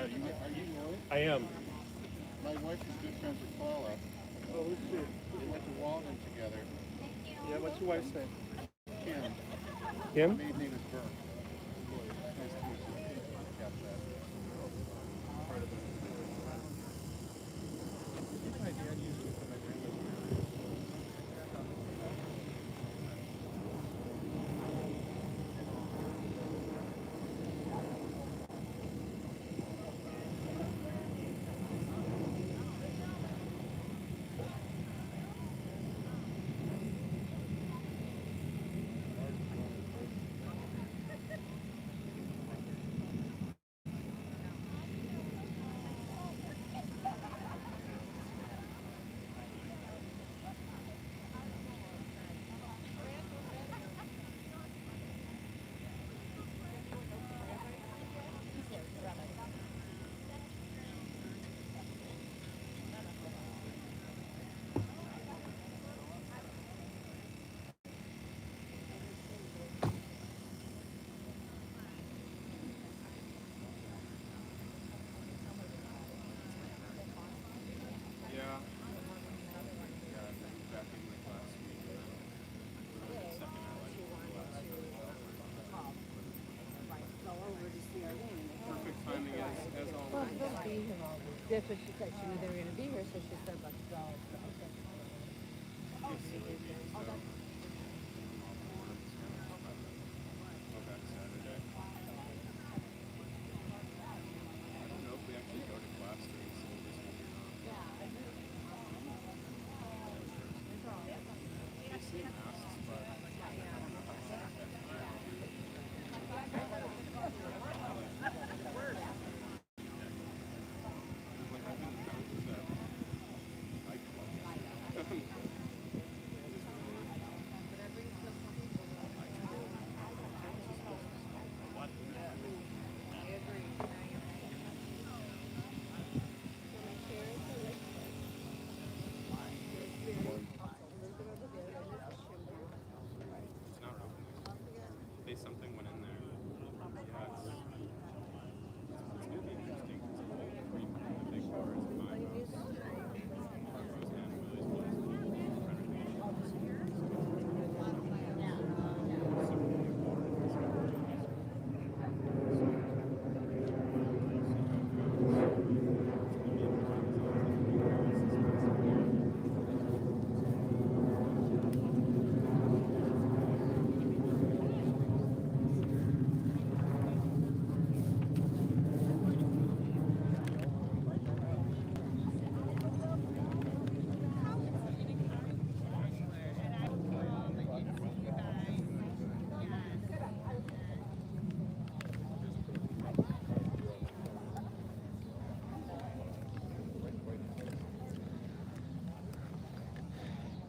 Are you Lloyd? I am. My wife is good friends with Paula. Oh, who's she? They went to Walden together. Yeah, what's your wife's name? Kim. Kim? Her maiden name is Burke. Nice to meet you. Got that. Part of it. My dad used it for my grandmother. Yeah. Back in like last week. Perfect timing as Well, always. they'll be here all week. That's what she said. She knew they were going to be here, so she said, let's go. Okay. Go back Saturday. I don't know if we actually go to class during syllabus week or not. They say masks, but I don't know how to say that. Like I've been down to that nightclub. It's not open. They something went in there. Yeah, it's gonna be interesting because the whole Richman, the big bar is mine. Roseanne and Willie's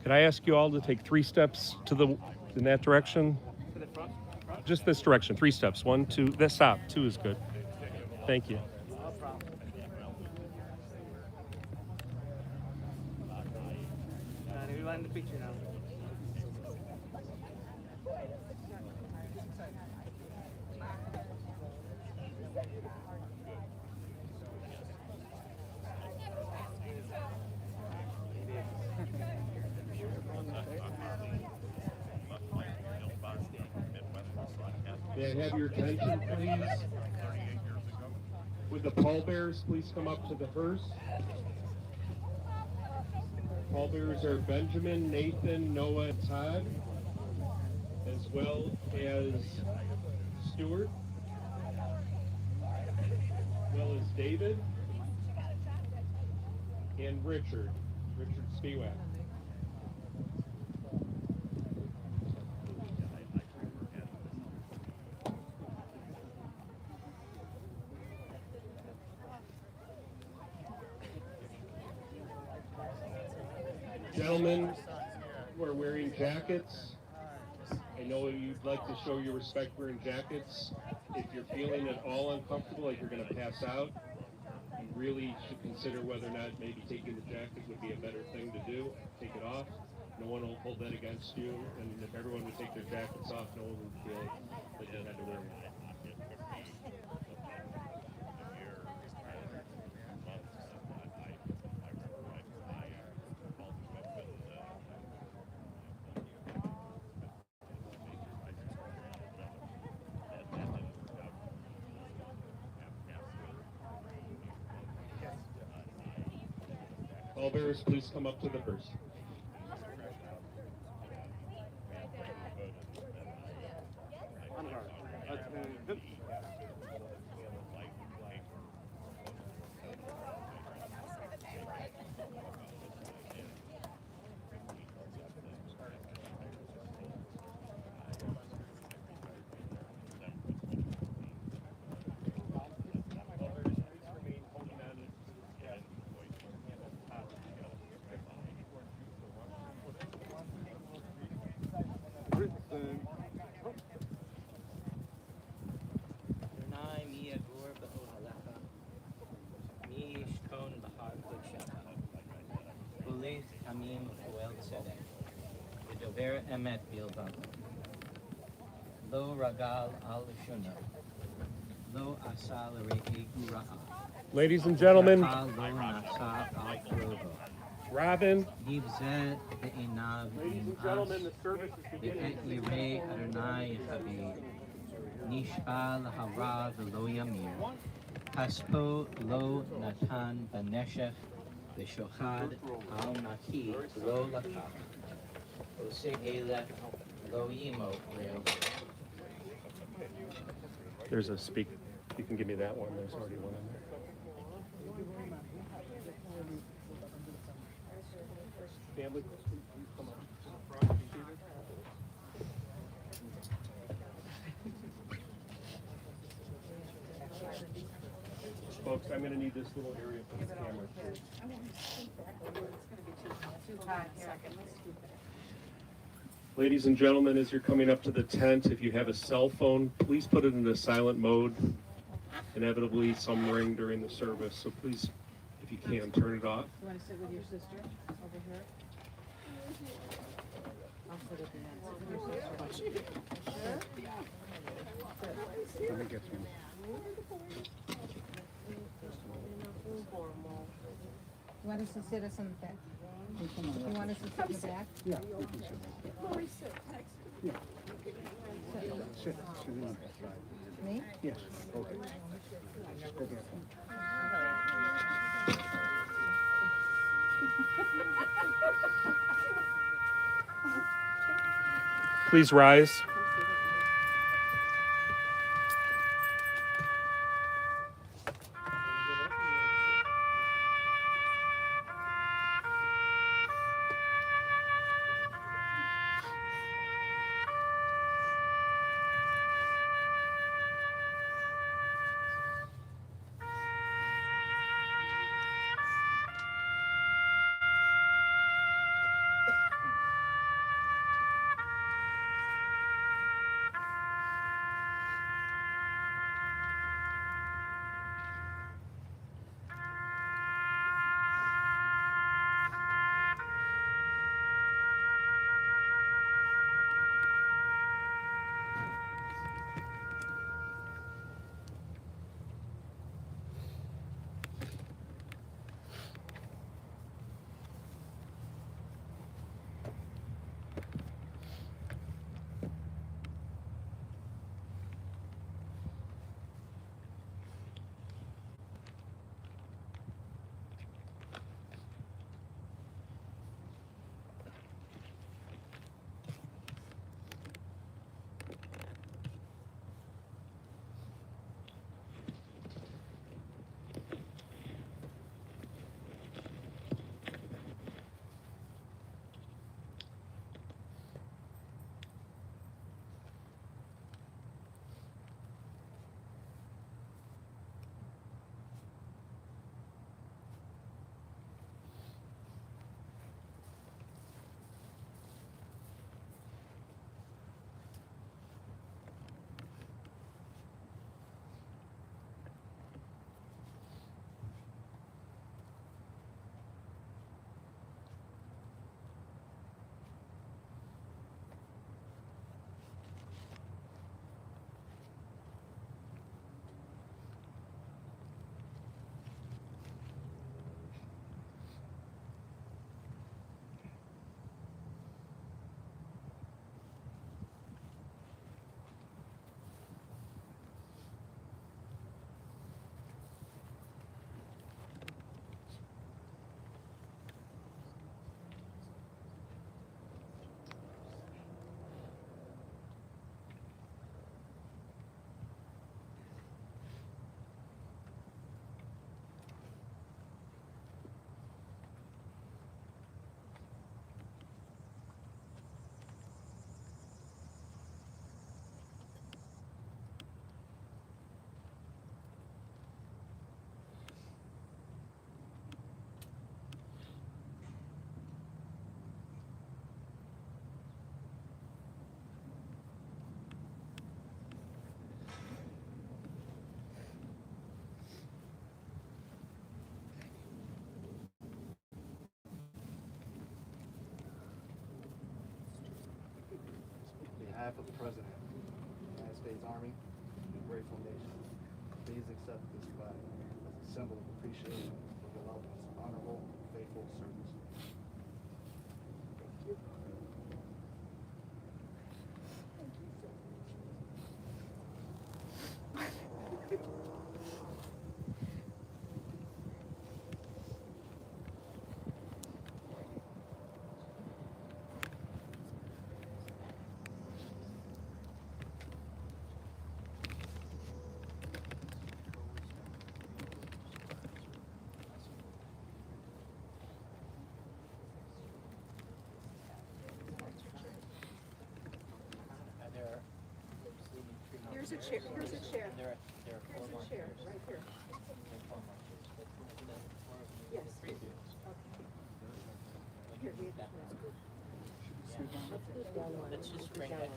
Could I ask you all to take 3 steps to the in that direction? To the front? Just this direction. 3 steps. 1, 2. This stop. 2 is good. Thank you. No problem. We want the picture now. May I have your attention, please? Would the pallbearers please come up to the hearse? Pallbearers are Benjamin, Nathan, Noah, and Todd, as well as Stuart, as well as David, and Richard Spiewak. Gentlemen who are wearing jackets, I know you'd like to show your respect wearing jackets. If you're feeling at all uncomfortable, like you're going to pass out, you really should consider whether or not maybe taking the jacket would be a better thing to do. Take it off. No one will hold that against you. And if everyone would take their jackets off, no one would feel that they had to wear one. Pallbearers, please come up to the first. Adonai mi agur b'ohalecha, mi yishkon b'har kodshecha, ulith tamim poel tzedek, v'dover emet bilvav, lo ragal al shuna, lo asa l're'ei ra'a, Ladies and gentlemen, ra'a lo nasa al krovo, Robin, yivzeh ve'enav im'as, ve'et yirei Adonai yechaveh, nishpa l'hara v'lo yamir, Haspo lo natan baneshech v'shochad al naki lo lakach ose elech lo yimo re'el. there's a speak. You can give me that one. There's already one in there. Family, please come up. Folks, I'm going to need this little area for the camera. Ladies and gentlemen, as you're coming up to the tent, if you have a cell phone, please put it into silent mode. Inevitably, some ring during the service, so please, if you can, turn it off. You want to sit with your sister over here? I'll sit at the end. Sit with your sister. Let me get you. You want us to sit us in the back? You want us to sit in the back? Yeah, you can sit. Yeah. Sit on that side. Me? Yes, okay. Go there. Please rise. behalf of the President of the United States Army and the grateful nation, please accept this flag as a symbol of appreciation for the loved one's honorable, faithful service. Here's a chair, here's a chair. Here's a chair, right here. Yes. Okay. Here, we have Let's just bring that.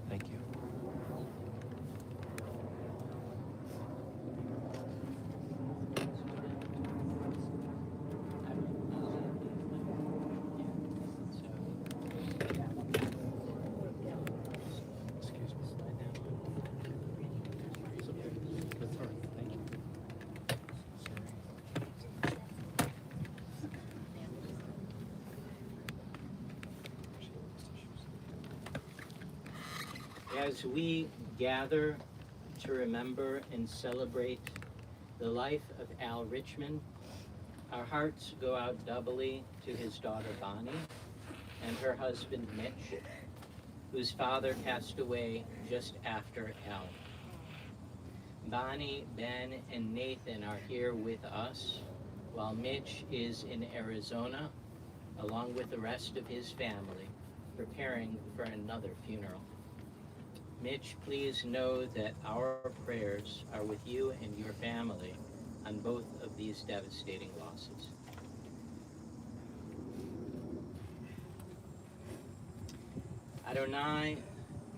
Thank you. Excuse me. That's all right. Thank you. As we gather to remember and celebrate the life of Al Richman, our hearts go out doubly to his daughter Bonnie and her husband Mitch, whose father passed away just after Al. Bonnie, Ben, and Nathan are here with us, while Mitch is in Arizona, along with the rest of his family, preparing for another funeral. Mitch, please know that our prayers are with you and your family on both of these devastating losses. Adonai,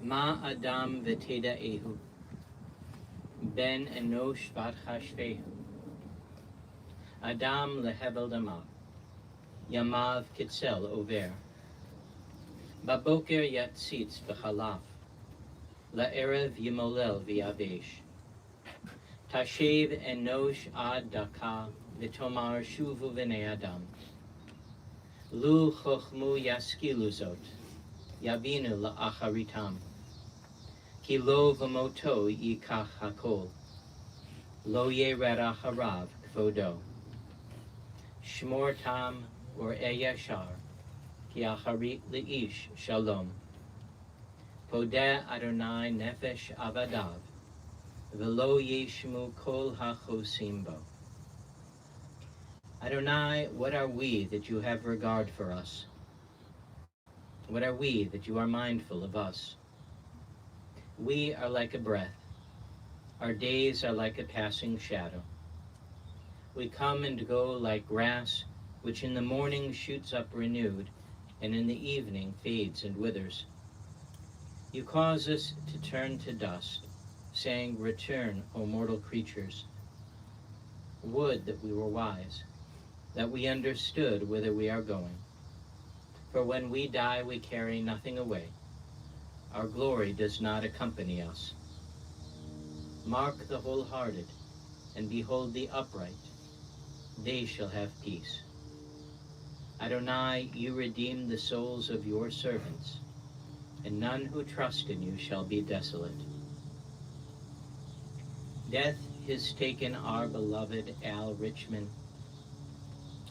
ma adam v'teda'ehu, ben enosh v'tchashvehu, adam lehevel damav, yamav kitzel over, baboker yatzitz v'chalav, la'erev yimolel v'yavesh, tashev enosh ad daka v'tomar shuvu v'nei adam, lu chochmu yaskilu zot, yavinu la'acharitam, ki lo v'moto yikach hakol, lo yerera harav kvodo, shmor tam or eyashar, ki acharit le'ish shalom, podeh Adonai nefesh avadav, v'lo yeshmu kol hachosim bo. Adonai, what are we that you have regard for us? What are we that you are mindful of us? We are like a breath. Our days are like a passing shadow. We come and go like grass, which in the morning shoots up renewed, and in the evening fades and withers. You cause us to turn to dust, saying, return, O mortal creatures. Would that we were wise, that we understood whither we are going. For when we die, we carry nothing away. Our glory does not accompany us. Mark the wholehearted, and behold the upright. They shall have peace. Adonai, you redeem the souls of your servants, and none who trust in you shall be desolate. Death has taken our beloved Al Richman.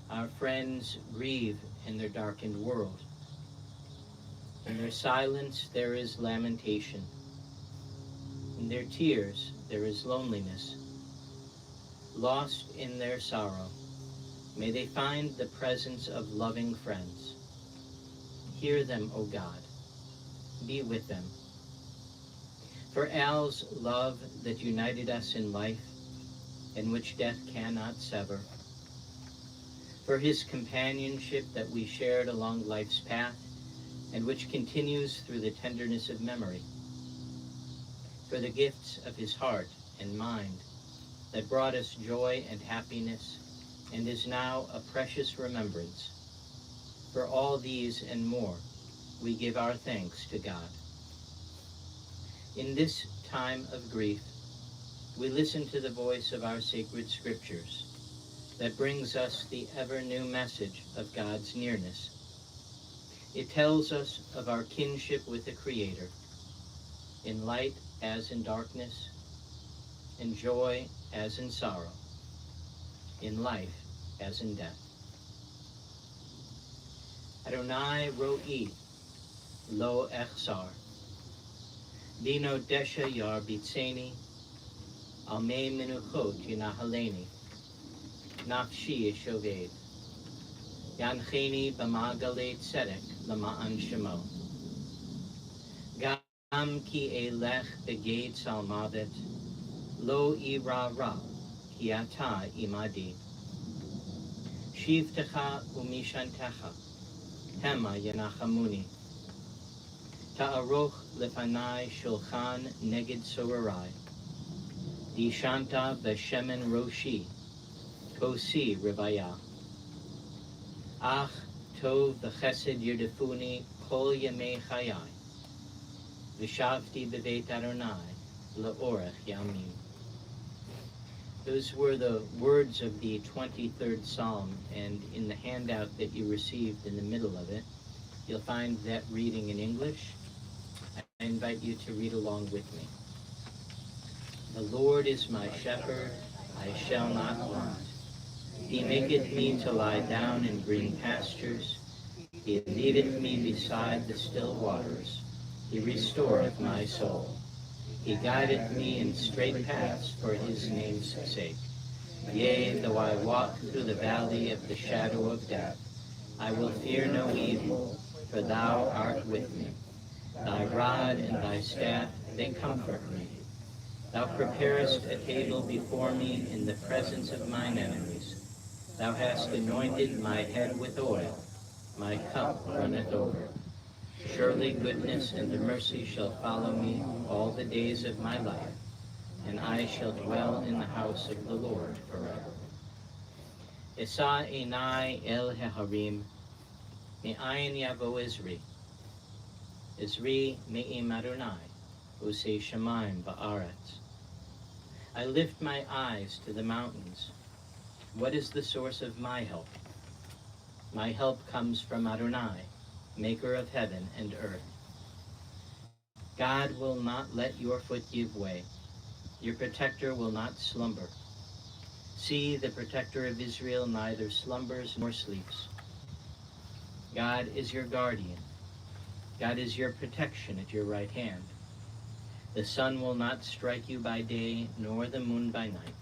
Our friends grieve in their darkened world. In their silence there is lamentation. In their tears there is loneliness. Lost in their sorrow, may they find the presence of loving friends. Hear them, O God. Be with them. For Al's love that united us in life, and which death cannot sever. For his companionship that we shared along life's path, and which continues through the tenderness of memory. For the gifts of his heart and mind that brought us joy and happiness, and is now a precious remembrance. For all these and more, we give our thanks to God. In this time of grief, we listen to the voice of our sacred scriptures that brings us the ever-new message of God's nearness. It tells us of our kinship with the Creator, in light as in darkness, in joy as in sorrow, in life as in death. Adonai ro'i lo echsar, dino desha yar bitseni, al me menuchot yinahaleni, nafshi yeshoved, yancheni b'magale tzedek lama'an shemo. Gam ki elech beged salmavet, lo ira ra, ki ata imadi. Shivtecha umishantecha, hema yenachamuni. Ta'aroch lefanai shulchan neged sorarai. Dishanta beshemen roshi, kosi rivaya. Ach tov v'chesed yerdefuni kol yemei chayai. V'shavti b'beit Adonai la'orech yamim. Those were the words of the 23rd Psalm, and in the handout that you received in the middle of it, you'll find that reading in English. I invite you to read along with me. The Lord is my shepherd, I shall not want. He maketh me to lie down in green pastures. He leadeth me beside the still waters. He restoreth my soul. He guideth me in straight paths for his name's sake. Yea, though I walk through the valley of the shadow of death, I will fear no evil, for thou art with me. Thy rod and thy staff, they comfort me. Thou preparest a table before me in the presence of mine enemies. Thou hast anointed my head with oil. My cup runneth over. Surely goodness and mercy shall follow me all the days of my life, and I shall dwell in the house of the Lord forever. Esa enai el heharim, me'ayin yavo Izri. Izri me'im Adonai, usei shamayim ba'aretz. I lift my eyes to the mountains. What is the source of my help? My help comes from Adonai, maker of heaven and earth. God will not let your foot give way. Your protector will not slumber. See, the protector of Israel neither slumbers nor sleeps. God is your guardian. God is your protection at your right hand. The sun will not strike you by day, nor the moon by night.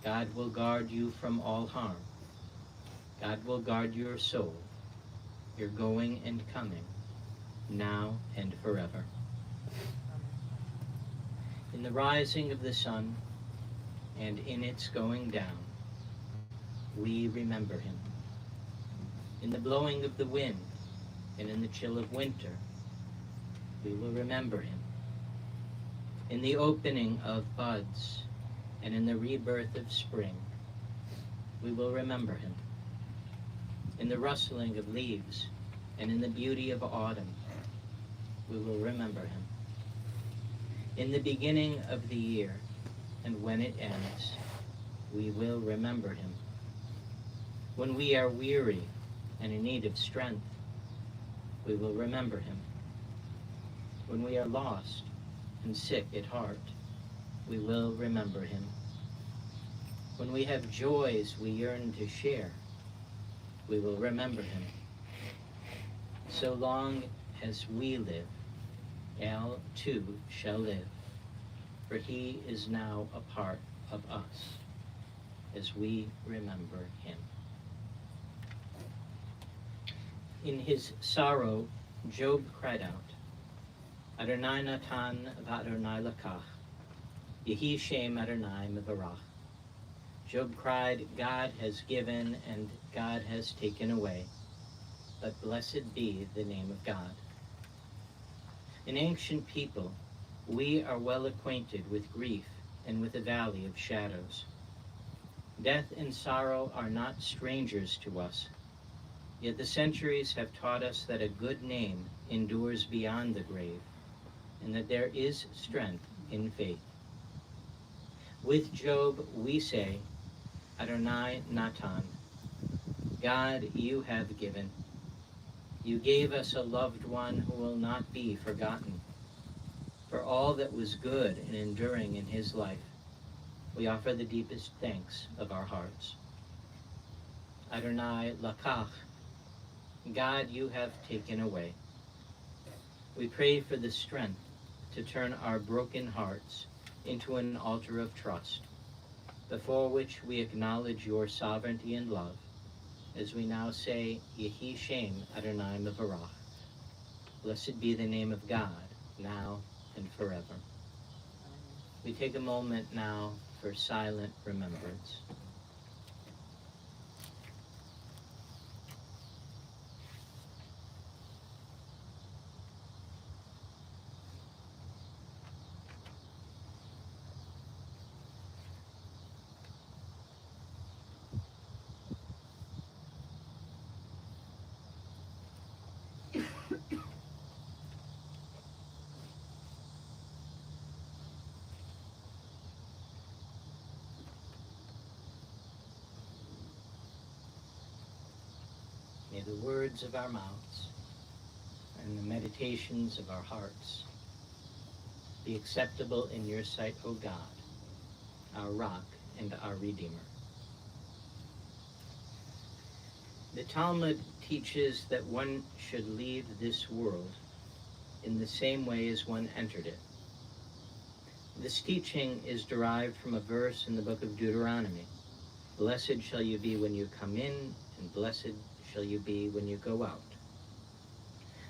God will guard you from all harm. God will guard your soul, your going and coming, now and forever. In the rising of the sun and in its going down, we remember him. In the blowing of the wind and in the chill of winter, we will remember him. In the opening of buds and in the rebirth of spring, we will remember him. In the rustling of leaves and in the beauty of autumn, we will remember him. In the beginning of the year and when it ends, we will remember him. When we are weary and in need of strength, we will remember him. When we are lost and sick at heart, we will remember him. When we have joys we yearn to share, we will remember him. So long as we live, Al too shall live, for he is now a part of us, as we remember him. In his sorrow, Job cried out, Adonai natan v'Adonai lakach, Yehi Shem Adonai mevarach. Job cried, God has given and God has taken away, but blessed be the name of God. An ancient people, we are well acquainted with grief and with the valley of shadows. Death and sorrow are not strangers to us, yet the centuries have taught us that a good name endures beyond the grave, and that there is strength in faith. With Job, we say, Adonai Natan, God, you have given. You gave us a loved one who will not be forgotten. For all that was good and enduring in his life, we offer the deepest thanks of our hearts. Adonai Lakach, God, you have taken away. We pray for the strength to turn our broken hearts into an altar of trust, before which we acknowledge your sovereignty and love, as we now say, Yehi Shem Adonai mevarach. Blessed be the name of God, now and forever. We take a moment now for silent remembrance. May the words of our mouths and the meditations of our hearts be acceptable in your sight, O God, our rock and our Redeemer. The Talmud teaches that one should leave this world in the same way as one entered it. This teaching is derived from a verse in the book of Deuteronomy. Blessed shall you be when you come in, and blessed shall you be when you go out.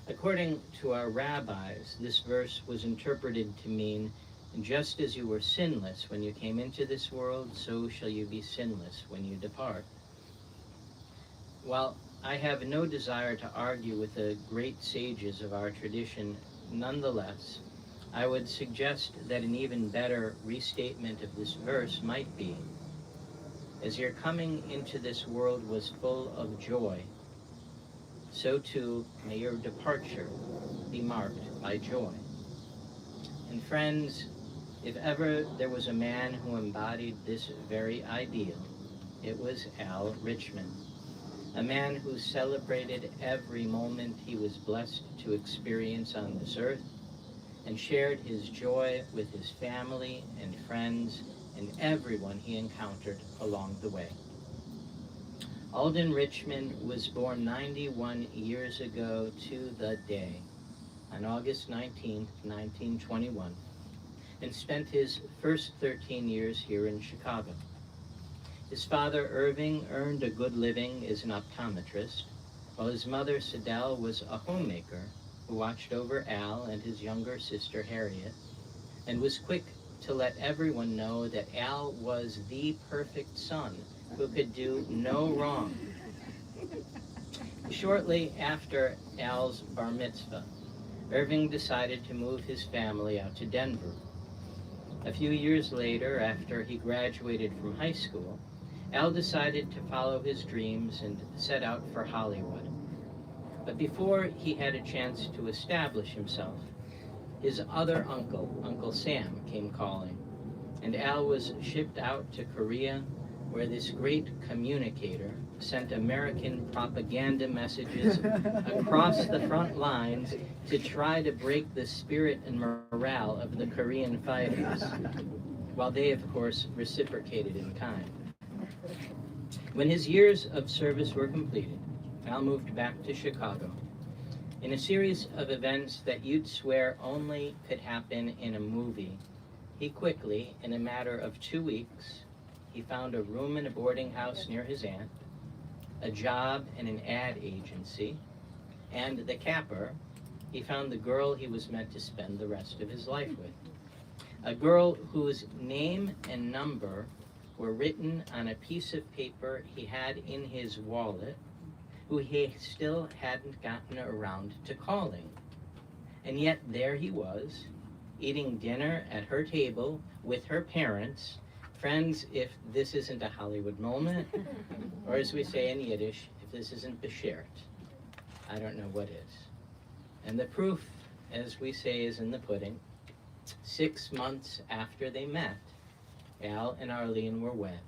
According to our rabbis, this verse was interpreted to mean, just as you were sinless when you came into this world, so shall you be sinless when you depart. While I have no desire to argue with the great sages of our tradition, nonetheless, I would suggest that an even better restatement of this verse might be, as your coming into this world was full of joy, so too may your departure be marked by joy. And friends, if ever there was a man who embodied this very ideal, it was Al Richman, a man who celebrated every moment he was blessed to experience on this earth, and shared his joy with his family and friends and everyone he encountered along the way. Alden Richman was born 91 years ago to the day, on August 19, 1921, and spent his first 13 years here in Chicago. His father, Irving, earned a good living as an optometrist, while his mother, Sidel, was a homemaker who watched over Al and his younger sister, Harriet, and was quick to let everyone know that Al was the perfect son who could do no wrong. Shortly after Al's bar mitzvah, Irving decided to move his family out to Denver. A few years later, after he graduated from high school, Al decided to follow his dreams and set out for Hollywood. But before he had a chance to establish himself, his other uncle, Uncle Sam, came calling, and Al was shipped out to Korea, where this great communicator sent American propaganda messages across the front lines to try to break the spirit and morale of the Korean fighters, while they, of course, reciprocated in kind. When his years of service were completed, Al moved back to Chicago, In a series of events that you'd swear only could happen in a movie, he quickly, in a matter of 2 weeks, he found a room in a boarding house near his aunt, a job in an ad agency, and the capper, he found the girl he was meant to spend the rest of his life with. A girl whose name and number were written on a piece of paper he had in his wallet, who he still hadn't gotten around to calling. And yet there he was, eating dinner at her table with her parents. Friends, if this isn't a Hollywood moment, or as we say in Yiddish, if this isn't beschert, I don't know what is. And the proof, as we say, is in the pudding. 6 months after they met, Al and Arlene were wed.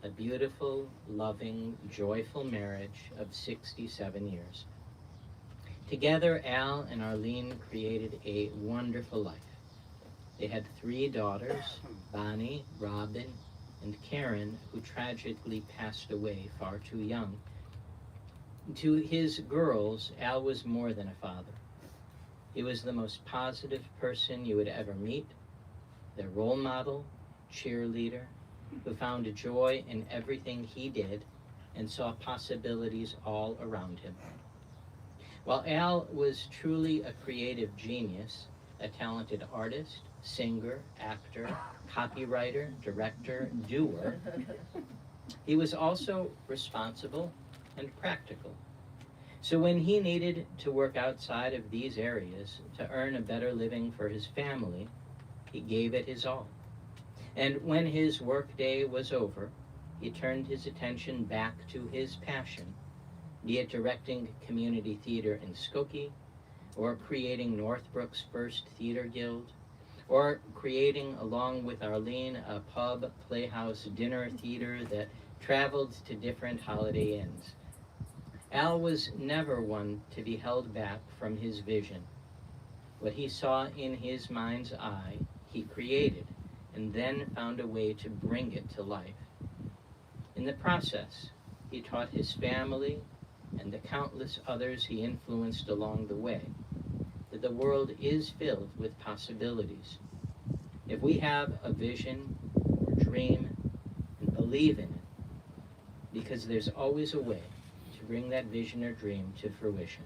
A beautiful, loving, joyful marriage of 67 years. Together, Al and Arlene created a wonderful life. They had 3 daughters, Bonnie, Robin, and Karen, who tragically passed away far too young. To his girls, Al was more than a father. He was the most positive person you would ever meet, their role model, cheerleader, who found joy in everything he did and saw possibilities all around him. While Al was truly a creative genius, a talented artist, singer, actor, copywriter, director, doer, he was also responsible and practical. So when he needed to work outside of these areas to earn a better living for his family, he gave it his all. And when his workday was over, he turned his attention back to his passion, be it directing community theater in Skokie, or creating Northbrook's first theater guild, or creating, along with Arlene, a pub, playhouse, dinner theater that traveled to different Holiday Inns. Al was never one to be held back from his vision. What he saw in his mind's eye, he created, and then found a way to bring it to life. In the process, he taught his family and the countless others he influenced along the way that the world is filled with possibilities. If we have a vision or dream and believe in it, because there's always a way to bring that vision or dream to fruition.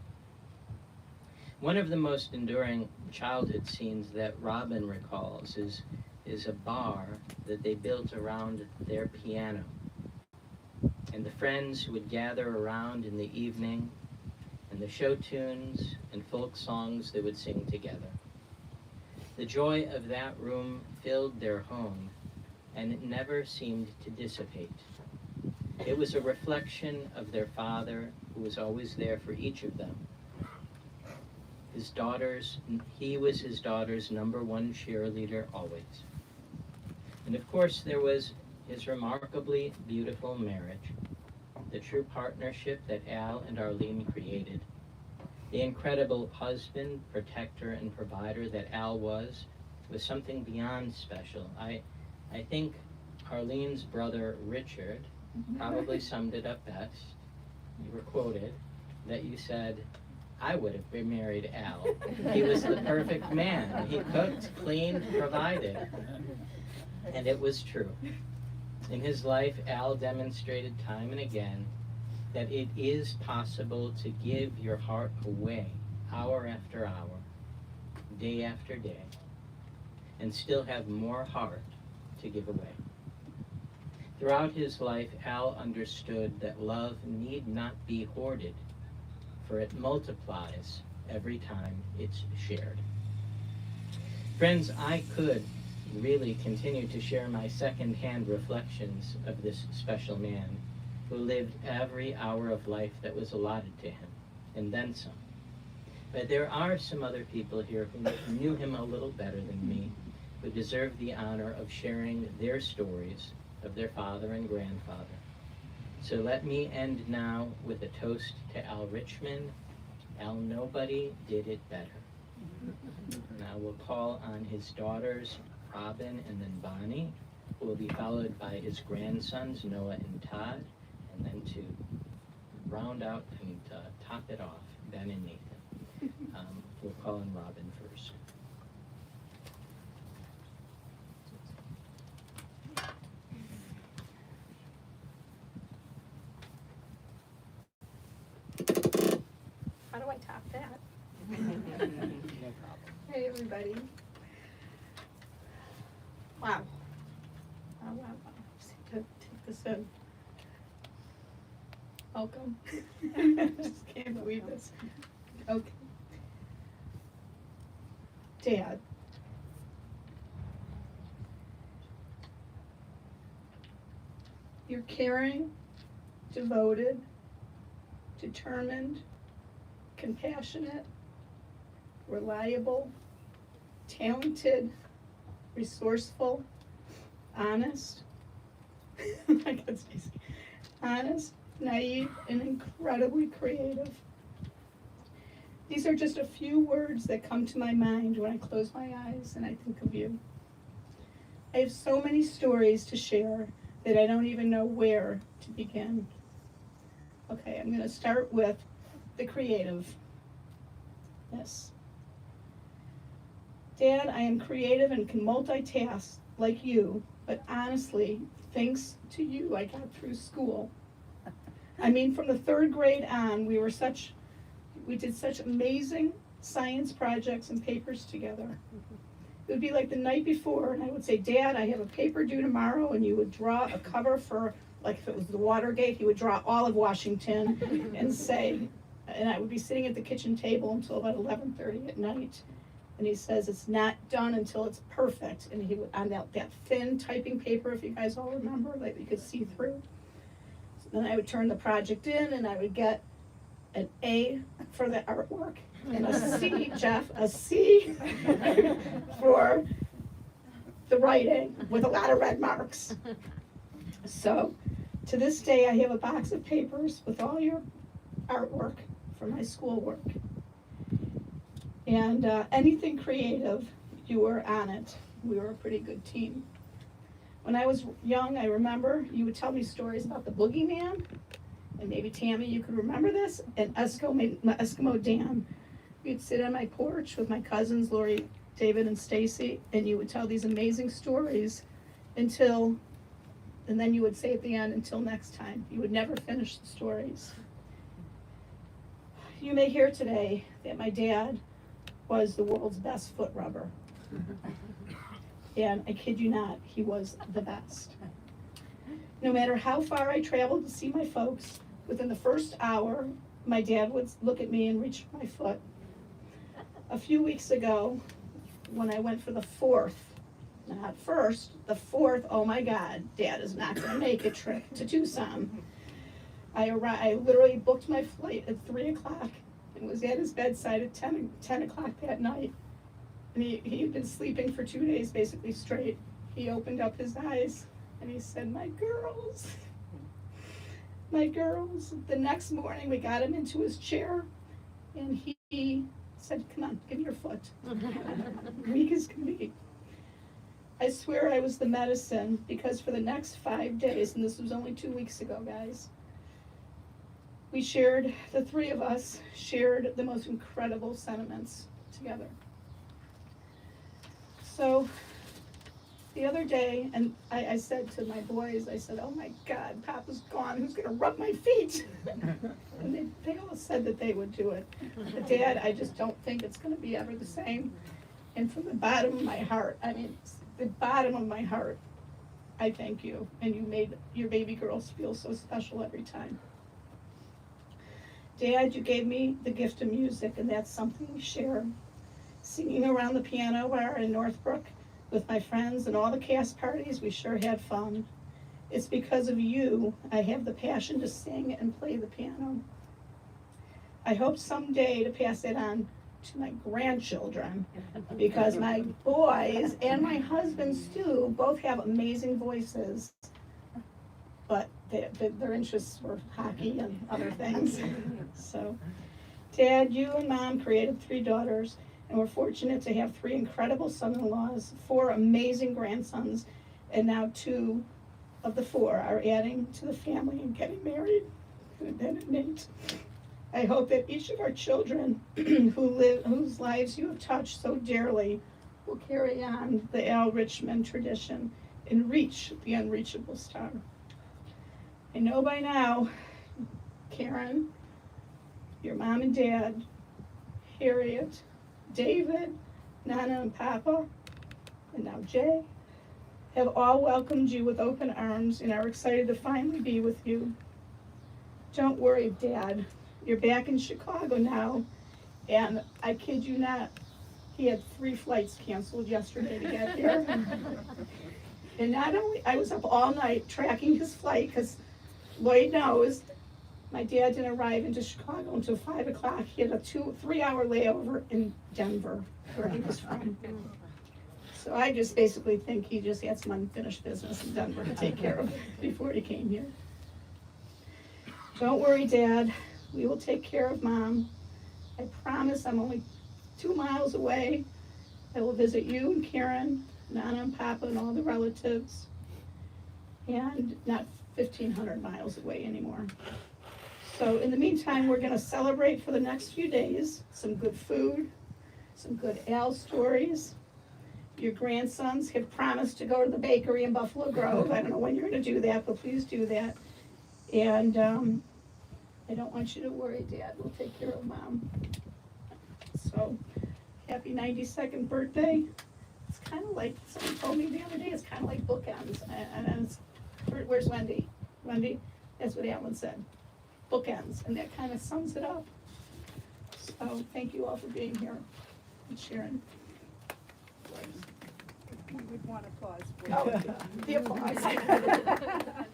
One of the most enduring childhood scenes that Robin recalls is a bar that they built around their piano. And the friends who would gather around in the evening, and the show tunes and folk songs they would sing together. The joy of that room filled their home, and it never seemed to dissipate. It was a reflection of their father, who was always there for each of them. His daughters, he was his daughter's #1 cheerleader always. And of course, there was his remarkably beautiful marriage, the true partnership that Al and Arlene created, the incredible husband, protector, and provider that Al was something beyond special. I think Arlene's brother, Richard, probably summed it up best. You were quoted that you said, "I would have been married Al. He was the perfect man. He cooked, cleaned, provided." And it was true. In his life, Al demonstrated time and again that it is possible to give your heart away hour after hour, day after day, and still have more heart to give away. Throughout his life, Al understood that love need not be hoarded, for it multiplies every time it's shared. Friends, I could really continue to share my second-hand reflections of this special man who lived every hour of life that was allotted to him, and then some. But there are some other people here who knew him a little better than me, who deserve the honor of sharing their stories of their father and grandfather. So let me end now with a toast to Al Richman. Al, nobody did it better. Now we'll call on his daughters, Robin and then Bonnie, who will be followed by his grandsons, Noah and Todd, and then to round out and top it off, Ben and Nathan. We'll call on Robin first. How do I top that? No problem. Hey, everybody. Wow. Wow. Just have to take this in. Welcome. I just can't believe this. Okay. Dad. You're caring, devoted, determined, compassionate, reliable, talented, resourceful, honest, I can't say, honest, naive, and incredibly creative. These are just a few words that come to my mind when I close my eyes and I think of you. I have so many stories to share that I don't even know where to begin. Okay, I'm gonna start with the creative. Yes. Dad, I am creative and can multitask like you, but honestly, thanks to you, I got through school. I mean, from the 3rd grade on, we did such amazing science projects and papers together. It would be like the night before, and I would say, Dad, I have a paper due tomorrow, and you would draw a cover for, like if it was the Watergate, he would draw all of Washington and say, and I would be sitting at the kitchen table until about 11:30 at night. And he says, it's not done until it's perfect. And he would, on that thin typing paper, if you guys all remember, like you could see through. So then I would turn the project in and I would get an A for the artwork and a C, Jeff, a C for the writing with a lot of red marks. So to this day, I have a box of papers with all your artwork for my schoolwork. And anything creative, you were on it. We were a pretty good team. When I was young, I remember you would tell me stories about the boogeyman, and maybe Tammy, you could remember this, and Eskimo Dan. You'd sit on my porch with my cousins, Lori, David, and Stacy, and you would tell these amazing stories and then you would say at the end, until next time. You would never finish the stories. You may hear today that my dad was the world's best foot rubber. And I kid you not, he was the best. No matter how far I traveled to see my folks, within the first hour, my dad would look at me and reach for my foot. A few weeks ago, when I went for the 4th, not first, the 4th, oh my God, Dad is not gonna make a trip to Tucson. I literally booked my flight at 3 o'clock and was at his bedside at 10 o'clock that night. And he had been sleeping for 2 days basically straight. He opened up his eyes and he said, my girls. My girls. The next morning we got him into his chair and he said, come on, give me your foot. Weak as can be. I swear I was the medicine because for the next 5 days, and this was only 2 weeks ago, guys, the 3 of us shared the most incredible sentiments together. So the other day, and I said to my boys, I said, oh my God, Papa's gone, who's gonna rub my feet? And they all said that they would do it. But Dad, I just don't think it's gonna be ever the same. And from the bottom of my heart, the bottom of my heart, I thank you. And you made your baby girls feel so special every time. Dad, you gave me the gift of music, and that's something we share. Singing around the piano bar in Northbrook with my friends and all the cast parties, we sure had fun. It's because of you I have the passion to sing and play the piano. I hope someday to pass it on to my grandchildren, because my boys and my husband Stu both have amazing voices, but their interests were hockey and other things. So, Dad, you and Mom created 3 daughters, and we're fortunate to have 3 incredible son-in-laws, 4 amazing grandsons, and now 2 of the 4 are adding to the family and getting married, Ben and Nate. I hope that each of our children whose lives you have touched so dearly will carry on the Al Richman tradition and reach the unreachable star. I know by now, Karen, your mom and dad, Harriet, David, Nana and Papa, and now Jay, have all welcomed you with open arms and are excited to finally be with you. Don't worry, Dad. You're back in Chicago now, and I kid you not, he had 3 flights canceled yesterday to get here. And not only, I was up all night tracking his flight, because Lloyd knows my dad didn't arrive into Chicago until 5 o'clock. He had a 3-hour layover in Denver, where he was from. So I just basically think he just had some unfinished business in Denver to take care of before he came here. Don't worry, Dad. We will take care of Mom. I promise I'm only 2 miles away. I will visit you and Karen, Nana and Papa, and all the relatives. And not 1,500 miles away anymore. So in the meantime, we're gonna celebrate for the next few days. Some good food, some good Al stories. Your grandsons have promised to go to the bakery in Buffalo Grove. I don't know when you're gonna do that, but please do that. And I don't want you to worry, Dad. We'll take care of Mom. So, happy 92nd birthday. It's kind of like, someone told me the other day, it's kind of like bookends. And it's, where's Wendy? Wendy? That's what Alden said. Bookends. And that kind of sums it up. So, thank you all for being here and sharing. We would want applause for Oh, the applause.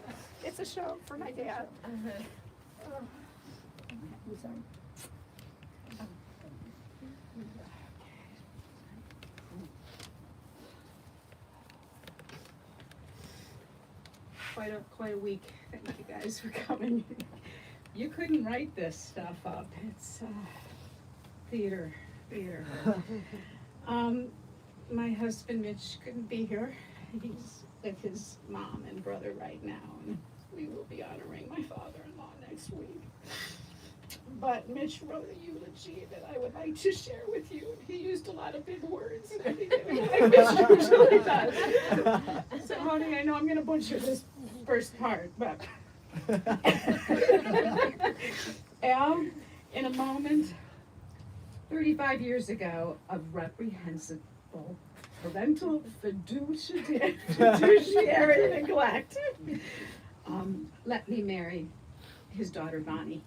It's a show for my dad. I'm sorry. quite a week. Thank you guys for coming. You couldn't write this stuff up. It's theater. My husband Mitch couldn't be here. He's with his mom and brother right now, and we will be honoring my father-in-law next week. But Mitch wrote a eulogy that I would like to share with you. He used a lot of big words, like Mitch usually does. So, honey, I know I'm gonna butcher this first part, but Al, in a moment, 35 years ago, of reprehensible parental fiduciary neglect, let me marry his daughter Bonnie.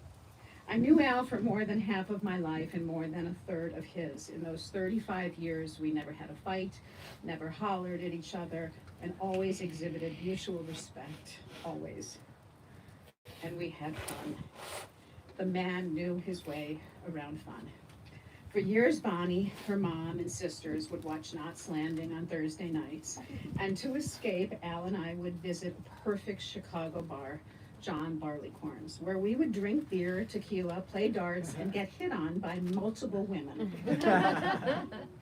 I knew Al for more than half of my life and more than a third of his. In those 35 years, we never had a fight, never hollered at each other, and always exhibited mutual respect, always. And we had fun. The man knew his way around fun. For years, Bonnie, her mom, and sisters would watch Knots Landing on Thursday nights, and to escape, Al and I would visit a perfect Chicago bar, John Barleycorn's, where we would drink beer, tequila, play darts, and get hit on by multiple women.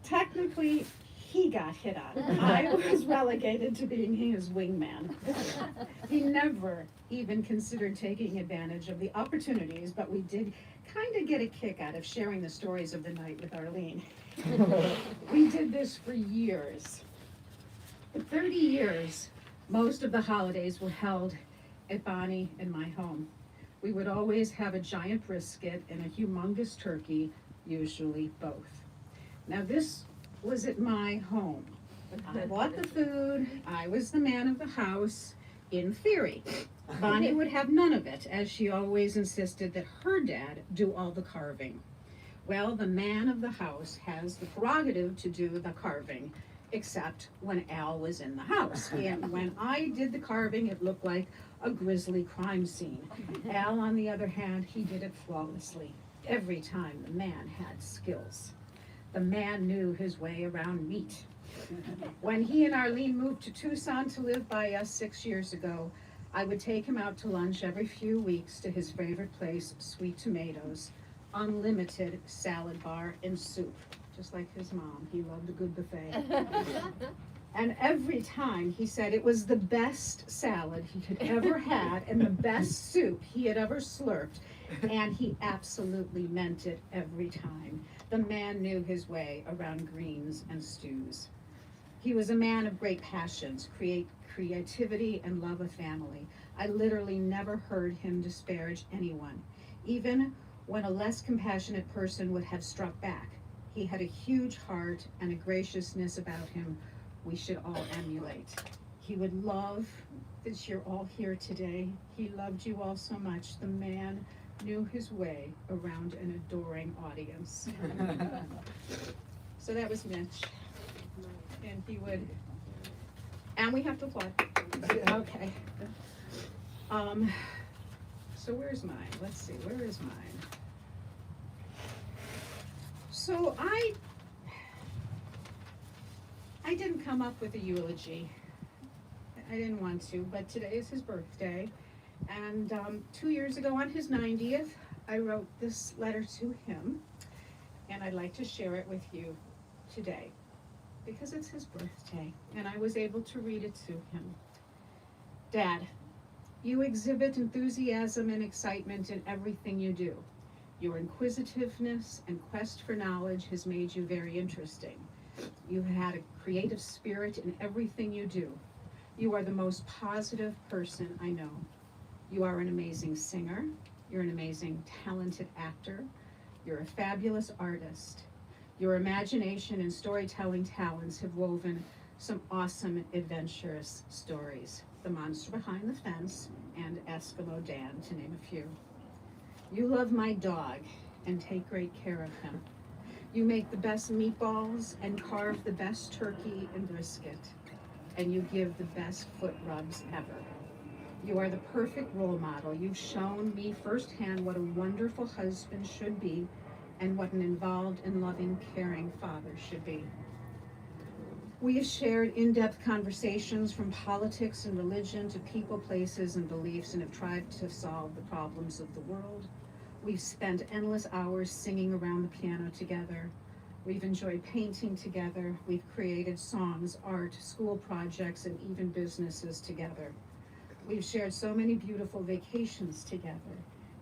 Technically, he got hit on. I was relegated to being his wingman. He never even considered taking advantage of the opportunities, but we did kind of get a kick out of sharing the stories of the night with Arlene. We did this for years. For 30 years, most of the holidays were held at Bonnie and my home. We would always have a giant brisket and a humongous turkey, usually both. Now this was at my home. I bought the food, I was the man of the house, in theory. Bonnie would have none of it, as she always insisted that her dad do all the carving. Well, the man of the house has the prerogative to do the carving, except when Al was in the house. And when I did the carving, it looked like a grisly crime scene. Al, on the other hand, he did it flawlessly. Every time the man had skills. The man knew his way around meat. When he and Arlene moved to Tucson to live by us 6 years ago, I would take him out to lunch every few weeks to his favorite place, Sweet Tomatoes, unlimited salad bar and soup. Just like his mom, he loved a good buffet. And every time he said it was the best salad he had ever had and the best soup he had ever slurped. And he absolutely meant it every time. The man knew his way around greens and stews. He was a man of great passions, creativity, and love of family. I literally never heard him disparage anyone, even when a less compassionate person would have struck back. He had a huge heart and a graciousness about him we should all emulate. He would love that you're all here today. He loved you all so much. The man knew his way around an adoring audience. So that was Mitch. And he would, and we have to applaud. Okay. So where's mine? Let's see, where is mine? So I didn't come up with a eulogy. I didn't want to, but today is his birthday. And 2 years ago on his 90th, I wrote this letter to him, and I'd like to share it with you today because it's his birthday, and I was able to read it to him. Dad, you exhibit enthusiasm and excitement in everything you do. Your inquisitiveness and quest for knowledge has made you very interesting. You've had a creative spirit in everything you do. You are the most positive person I know. You are an amazing singer. You're an amazing, talented actor. You're a fabulous artist. Your imagination and storytelling talents have woven some awesome, adventurous stories. The Monster Behind the Fence and Eskimo Dan, to name a few. You love my dog and take great care of him. You make the best meatballs and carve the best turkey and brisket. And you give the best foot rubs ever. You are the perfect role model. You've shown me firsthand what a wonderful husband should be and what an involved and loving, caring father should be. We have shared in-depth conversations from politics and religion to people, places, and beliefs, and have tried to solve the problems of the world. We've spent endless hours singing around the piano together. We've enjoyed painting together. We've created songs, art, school projects, and even businesses together. We've shared so many beautiful vacations together,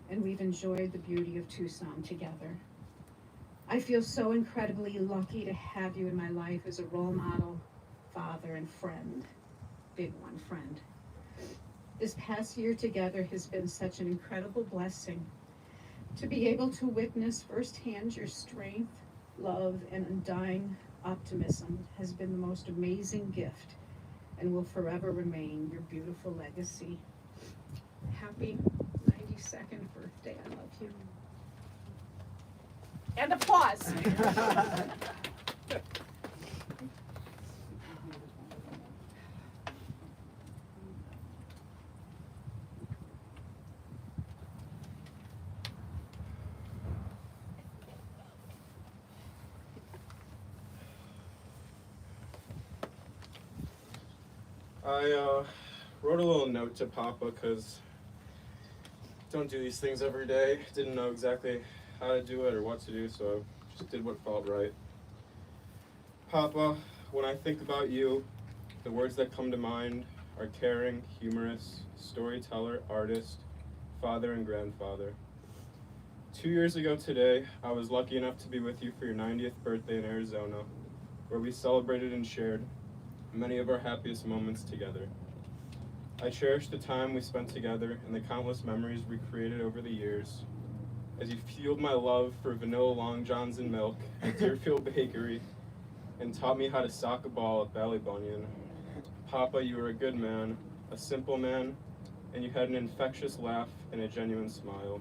and we've enjoyed the beauty of Tucson together. I feel so incredibly lucky to have you in my life as a role model, father, and friend. Big one, friend. This past year together has been such an incredible blessing. To be able to witness firsthand your strength, love, and undying optimism has been the most amazing gift and will forever remain your beautiful legacy. Happy 92nd birthday. I love you. And applause. I wrote a little note to Papa because don't do these things every day. Didn't know exactly how to do it or what to do, so just did what felt right. Papa, when I think about you, the words that come to mind are caring, humorous, storyteller, artist, father, and grandfather. 2 years ago today, I was lucky enough to be with you for your 90th birthday in Arizona, where we celebrated and shared many of our happiest moments together. I cherish the time we spent together and the countless memories we created over the years. As you fueled my love for vanilla Long Johns and milk at Deerfield Bakery and taught me how to sock a ball at Ballybunion. Papa, you were a good man, a simple man, and you had an infectious laugh and a genuine smile.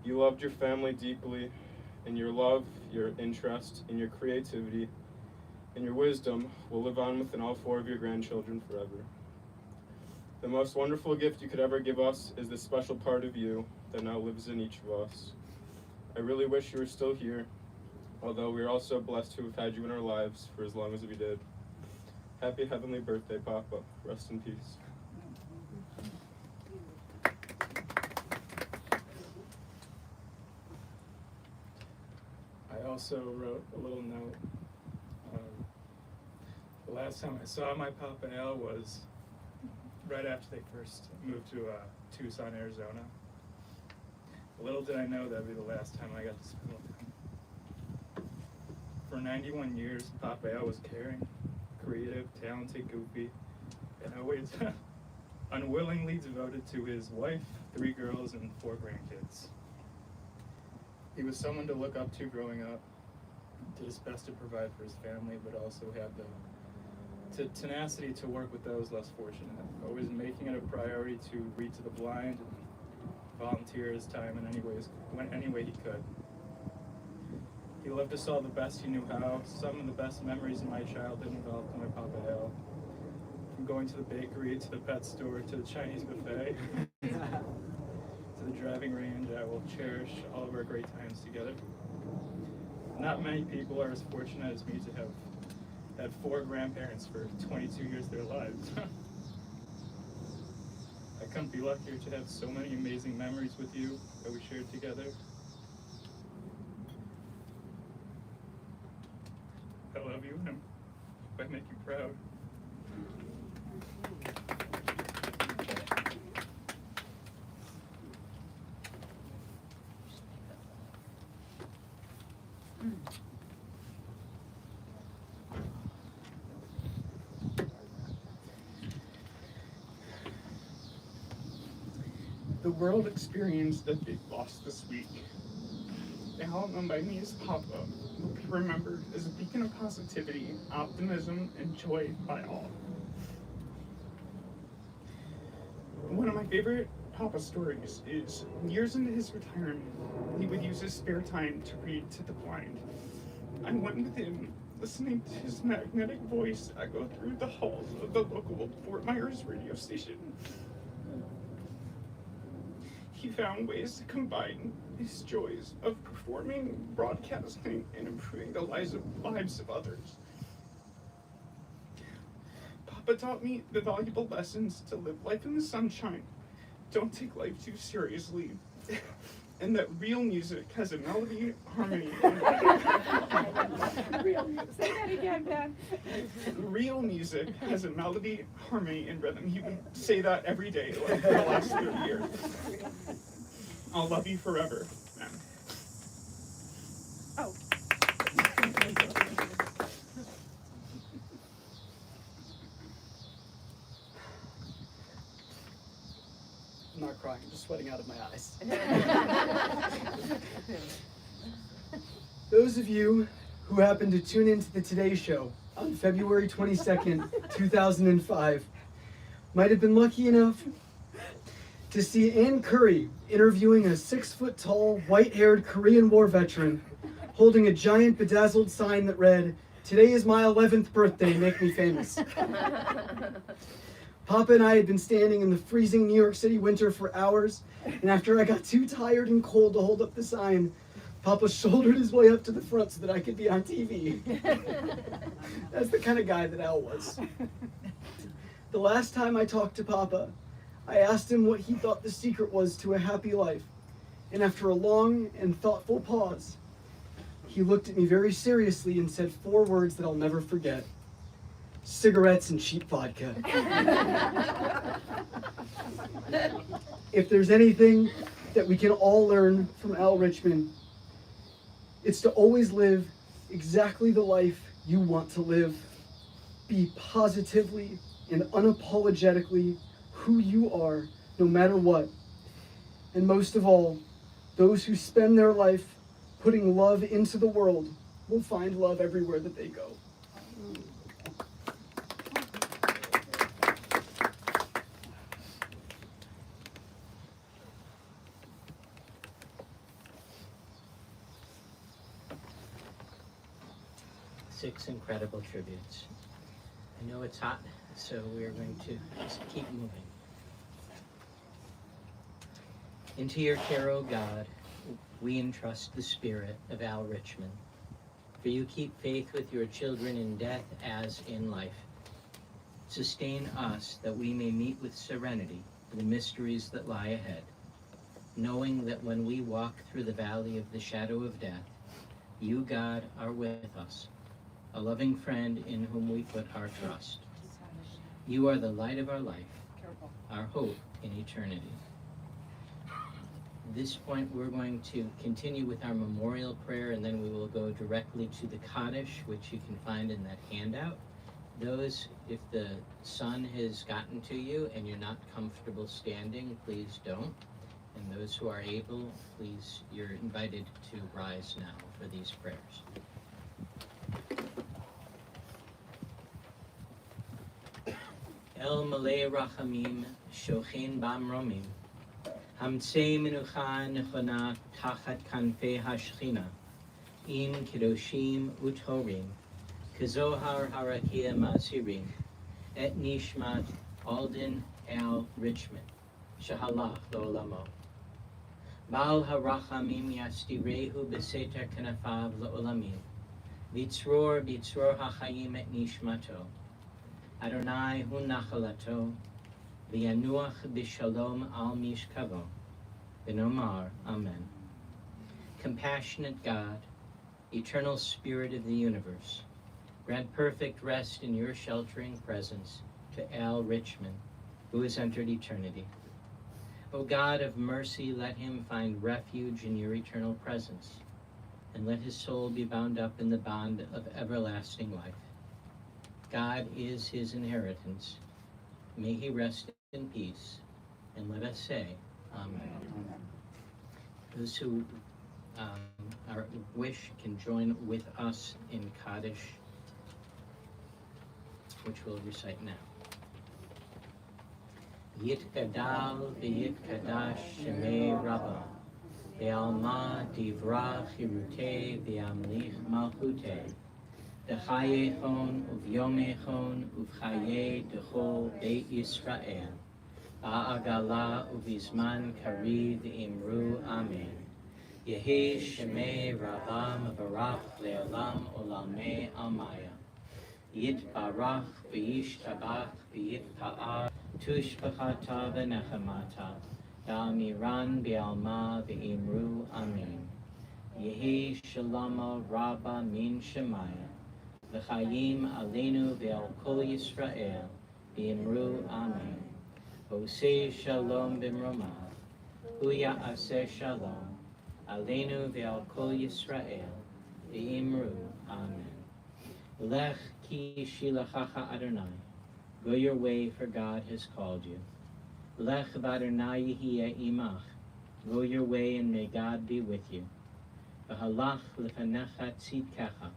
You loved your family deeply, and your love, your interest, and your creativity, and your wisdom will live on within all 4 of your grandchildren forever. The most wonderful gift you could ever give us is this special part of you that now lives in each of us. I really wish you were still here, although we are all so blessed to have had you in our lives for as long as we did. Happy heavenly birthday, Papa. Rest in peace. I also wrote a little note. The last time I saw my Papa Al was right after they first moved to Tucson, Arizona. Little did I know that'd be the last time I got to spend with him. For 91 years, Papa Al was caring, creative, talented, goofy, and always unwillingly devoted to his wife, 3 girls, and 4 grandkids. He was someone to look up to growing up, did his best to provide for his family, but also had the tenacity to work with those less fortunate, always making it a priority to read to the blind and volunteer his time in any way he could. He loved us all the best he knew how. Some of the best memories of my childhood involved my Papa Al. From going to the bakery, to the pet store, to the Chinese buffet, to the driving range, I will cherish all of our great times together. Not many people are as fortunate as me to have had 4 grandparents for 22 years of their lives. I couldn't be luckier to have so many amazing memories with you that we shared together. I love you, and I hope I make you proud. The world experienced a big loss this week. Al, known by me as Papa, will be remembered as a beacon of positivity, optimism, and joy by all. One of my favorite Papa stories is years into his retirement, he would use his spare time to read to the blind. I went with him, listening to his magnetic voice echo through the halls of the local Fort Myers radio station. He found ways to combine his joys of performing, broadcasting, and improving the lives of others. Papa taught me the valuable lessons to live life in the sunshine, don't take life too seriously, and that real music has a melody, harmony, and rhythm. Say that again, Ben. Real music has a melody, harmony, and rhythm. He would say that every day, like for the last 30 years. I'll love you forever, man. Oh. I'm not crying, I'm just sweating out of my eyes. Those of you who happened to tune into the Today Show on February 22nd, 2005, might have been lucky enough to see Ann Curry interviewing a 6-foot-tall, white-haired Korean War veteran holding a giant bedazzled sign that read, "Today is my 11th birthday, make me famous." Papa and I had been standing in the freezing New York City winter for hours, and after I got too tired and cold to hold up the sign, Papa shouldered his way up to the front so that I could be on TV. That's the kind of guy that Al was. The last time I talked to Papa, I asked him what he thought the secret was to a happy life, and after a long and thoughtful pause, he looked at me very seriously and said 4 words that I'll never forget: cigarettes and cheap vodka. If there's anything that we can all learn from Al Richman, it's to always live exactly the life you want to live. Be positively and unapologetically who you are, no matter what. And most of all, those who spend their life putting love into the world will find love everywhere that they go. Six incredible tributes. I know it's hot, so we're going to just keep moving. Into your care, O God, we entrust the spirit of Al Richman. For you keep faith with your children in death as in life. Sustain us that we may meet with serenity the mysteries that lie ahead, knowing that when we walk through the valley of the shadow of death, you, God, are with us, a loving friend in whom we put our trust. You are the light of our life, our hope in eternity. this point, we're going to continue with our memorial prayer, and then we will go directly to the Kaddish, which you can find in that handout. Those, if the sun has gotten to you and you're not comfortable standing, please don't. And those who are able, please, you're invited to rise now for these prayers. El Malay Rachamim, Shochen Bam Romim, Hamtsei Menucha Nechona Tachat Kanfei Hashchina, Im Kedoshim Utorim, Kazohar Harakia Masirim, Et Nishmat Alden Al Richman, Shahalach Lo'olamo. Baal Harachamim Yastirehu Beseter Kanafav Lo'olamim, Bitzror HaChayim Et Nishmato, Adonai Hu Nachalato, V'yanuach B'shalom Al Mishkavo, V'nomar Amen. Compassionate God, eternal Spirit of the universe, grant perfect rest in your sheltering presence to Al Richman, who has entered eternity. O God of mercy, let him find refuge in your eternal presence, and let his soul be bound up in the bond of everlasting life. God is his inheritance. May he rest in peace, and let us say, Amen. Those who wish can join with us in Kaddish, which we'll recite now. Yitkadal v'yitkadash shemei Rabbah, ve'alma divra chirutei ve'amlich malchutei, Dechayechon uvyomechon uvchaye dechol Beit Yisrael, Ba'agala uvizman kariv imru Amen. Yehi shemei Rabam barach le'olam olamei amaya. Yitbarach v'yishtabach v'yitpa'ar tushbachata v'nechamata, da'amiran bi'alma v'imru Amen. Yehi shalama rabba min shemaya, V'chayim aleinu ve'al kol Yisrael, v'imru Amen. Oseh shalom b'mromav, hu ya'aseh shalom, aleinu ve'al kol Yisrael, v'imru Amen. Lech ki shilachacha Adonai, go your way, for God has called you. Lech v'Adonai yihiyeh imach, go your way, and may God be with you. V'halach lefanecha tzidkecha,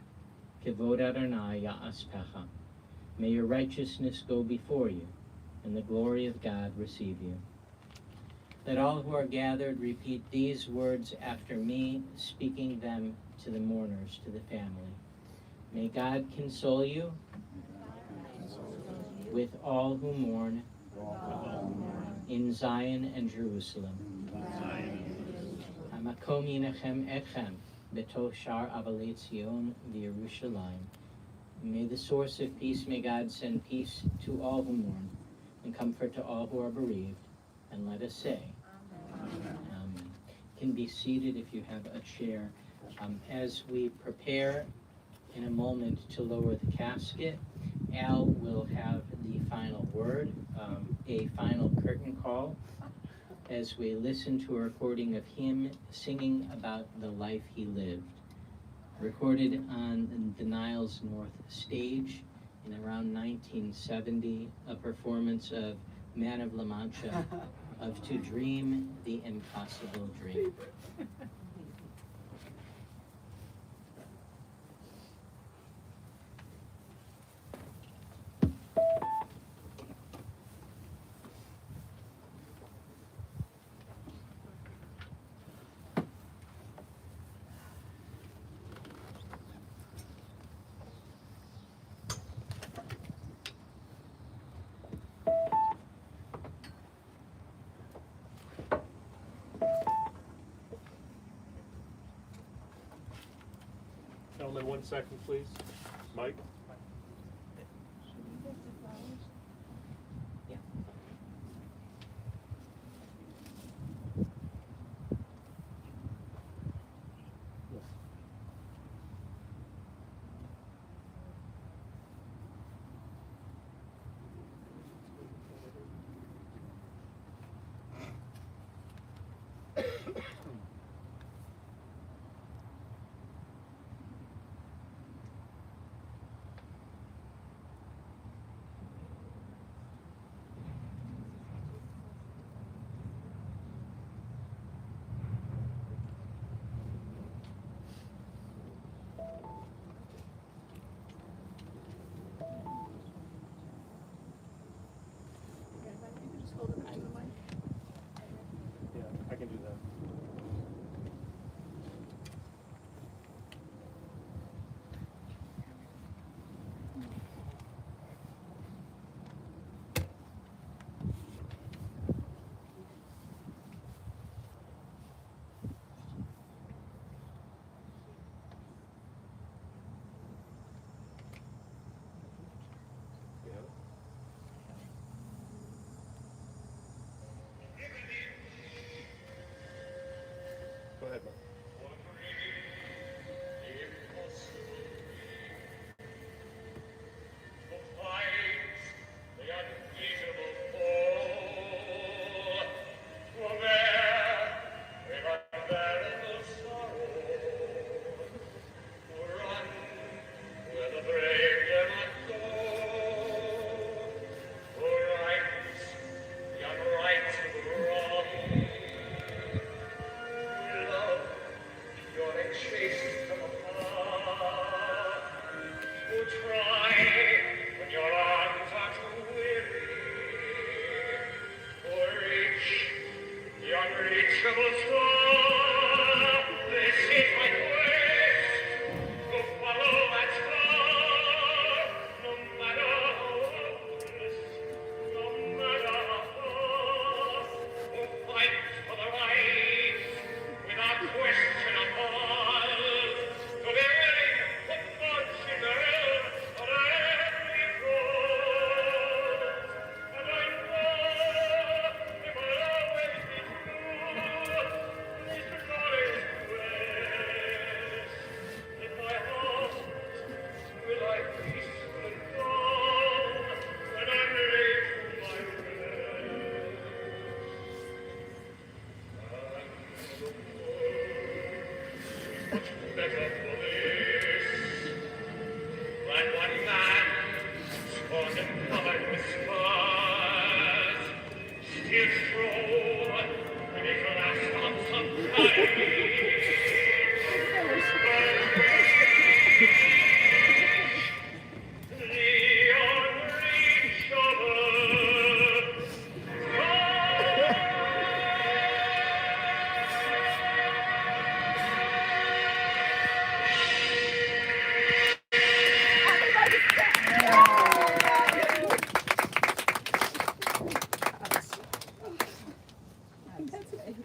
Kevod Adonai Ya'aspecha. May your righteousness go before you, and the glory of God receive you. Let all who are gathered repeat these words after me, speaking them to the mourners, to the family. May God console you with all who mourn in Zion and Jerusalem. Hamakom yinachem etchem B'toch shar avalei Tzion v'Yerushalayim. May the source of peace, may God send peace to all who mourn, and comfort to all who are bereaved. And let us say, Amen. You can be seated if you have a chair. As we prepare in a moment to lower the casket, Al will have the final word, a final curtain call, as we listen to a recording of him singing about the life he lived, recorded on the Niles North stage in around 1970, a performance of Man of La Mancha, of To Dream the Impossible Dream. Gentlemen, 1 second, please. Mike? Yeah.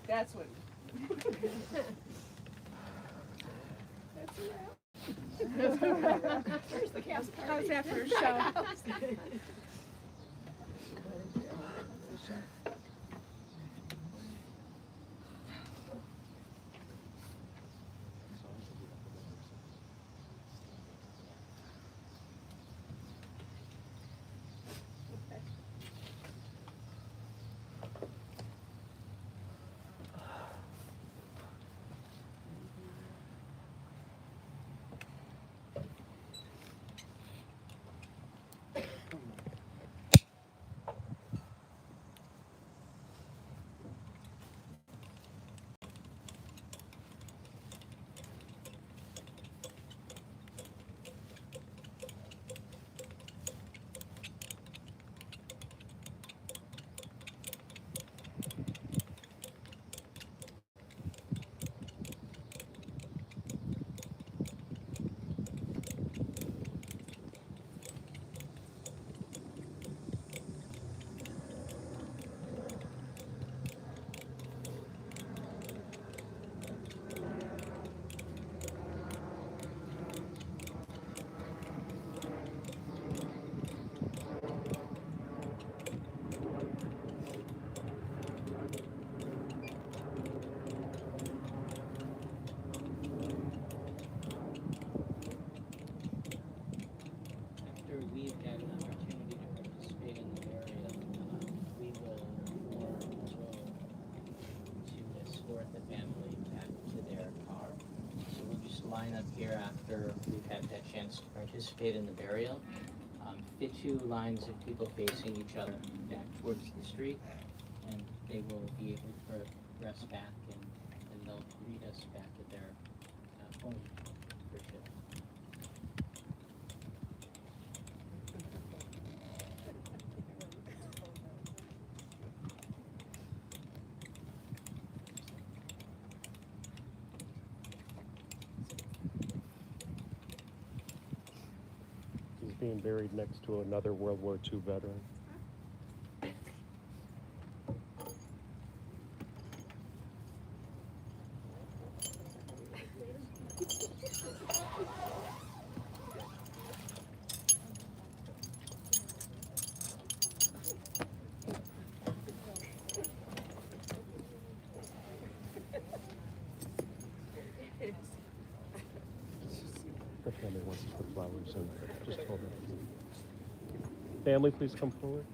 That's what. Where's the cast party? How's that for a show? After we've had an opportunity to participate in the burial, we will form a row to escort the family back to their car. So we'll just line up here after we've had that chance to participate in the burial. Fit two lines of people facing each other back towards the street, and they will be able to progress back, and they'll greet us back at their home for sure. He's being buried next to another World War II veteran. The family wants to put flowers in. Just hold it. Family, please come forward.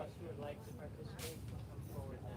us who would like to participate can come forward now.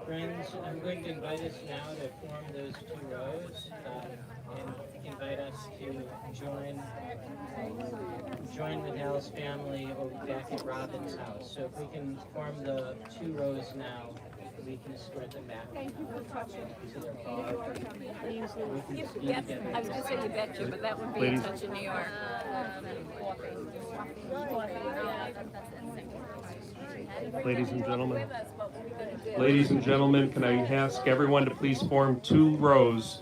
Friends, I'm going to invite us now to form those two rows and invite us to join with Hal's family over back at Robin's house. So if we can form the two rows now, we can escort them back to their car. I was going to say you betcha, but that would be a touch in New York. Ladies and gentlemen, can I ask everyone to please form two rows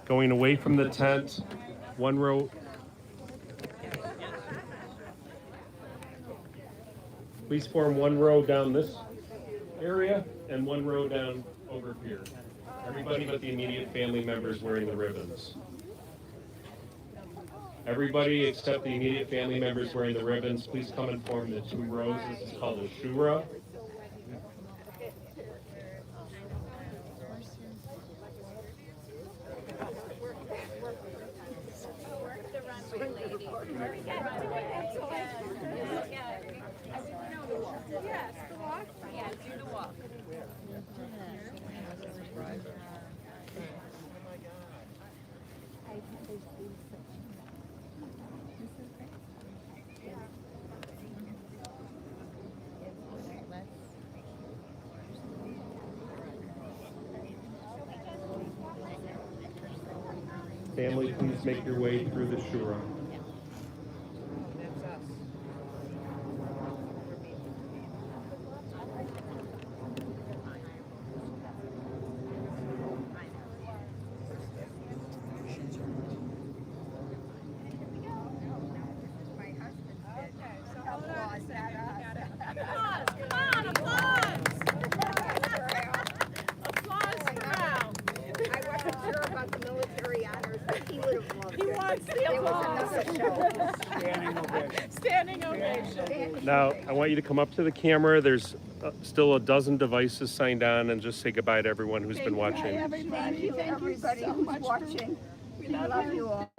going away from the tent, one row. Please form one row down this area and one row down over here. Everybody but the immediate family members wearing the ribbons. Everybody except the immediate family members wearing the ribbons, please come and form the two rows. This is called a shura. Family, please make your way through the shura. Standing ovation. Now, I want you to come up to the camera. There's still a dozen devices signed on, and just say goodbye to everyone who's been watching. Thank you, everybody who's watching. We love you all.